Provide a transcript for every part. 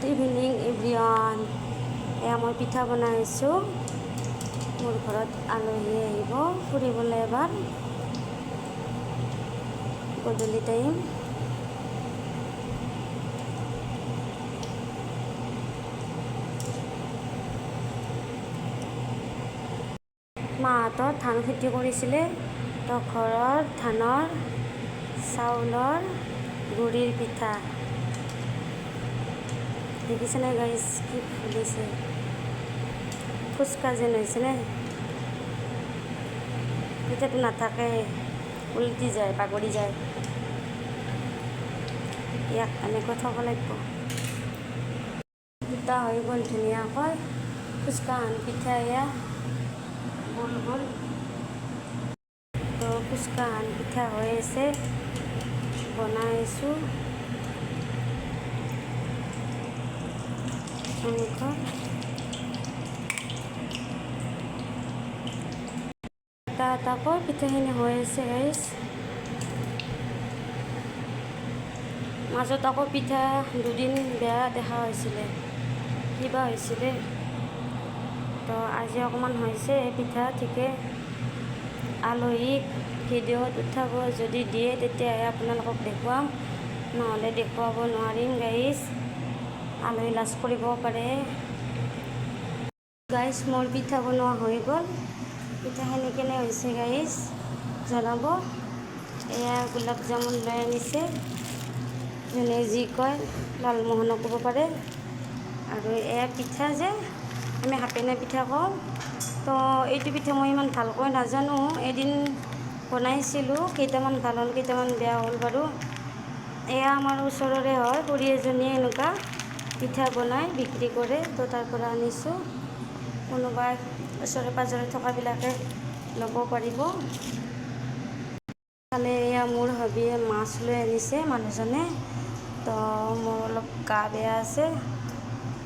Good evening everyone. এয়া মই পিঠা বনাই আছোঁ। মোৰ ঘৰত আলহী আহিব ফুৰিবলৈ এবাৰ গধূলি টাইম। মাহঁতৰ ধান খেতি কৰিছিলে, তো ঘৰৰ ধানৰ চাউলৰ গুড়িৰ পিঠা দেখিছেনে গাইজ, কি ফুলিছে, ফুচকা যেন হৈছেনে? পিঠাটো নাথাকে, উলটি যায়, বাগৰি যায়। ইয়াক এনেকৈ থ'ব লাগিব। দুটা হৈ গ'ল ধুনীয়াকৈ। ফুচকাহান পিঠা এয়া গোল গোল। তো ফুচকাহান পিঠা হৈ আছে, বনাই আছোঁ। এটা এটাকৈ পিঠাখিনি হৈ আছে গাইজ। মাজত আকৌ পিঠা দুদিন বেয়া দেখা হৈছিলে, কিবা হৈছিলে, তো আজি অকণমান হৈছে পিঠা ঠিকে। আলহীক ভিডিঅ'ত উঠাব যদি দিয়ে তেতিয়াহে আপোনালোকক দেখুৱাম, নহ'লে দেখুৱাব নোৱাৰিম গাইজ, আলহী লাজ কৰিব পাৰে। গাইজ মোৰ পিঠা বনোৱা হৈ গ'ল। পিঠাখিনি কেনে হৈছে গাইজ জনাব। এয়া গোলাপ জামুন লৈ আনিছে, যোনে যি কয় লালমোহনো ক'ব পাৰে। আৰু এয়া পিঠা যে আমি হাপেনা পিঠা কওঁ, তো এইটো পিঠা মই ইমান ভালকৈ নাজানো। এদিন বনাইছিলোঁ, কেইটামান ভাল হ'ল কেইটামান বেয়া হ'ল বাৰু। এয়া আমাৰ ওচৰৰে হয়, খুৰী এজনীয়ে এনেকুৱা পিঠা বনাই বিক্ৰী কৰে, তো তাৰ পৰা আনিছোঁ। কোনোবাই ওচৰে পাঁজৰে থকাবিলাকে ল'ব পাৰিব। ফালে এয়া মোৰ হবিয়ে মাছ লৈ আনিছে মানুহজনে, তো মোৰ অলপ গা বেয়া আছে,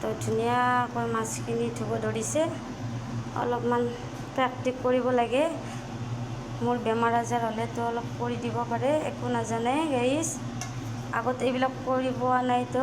তো ধুনীয়াকৈ মাছখিনি ধুব ধৰিছে। অলপমান প্ৰেক্টিচ কৰিব লাগে, মোৰ বেমাৰ আজাৰ হ'লেতো অলপ কৰি দিব পাৰে, একো নাজানে গাইজ, আগত এইবিলাক কৰি পোৱা নাই তো।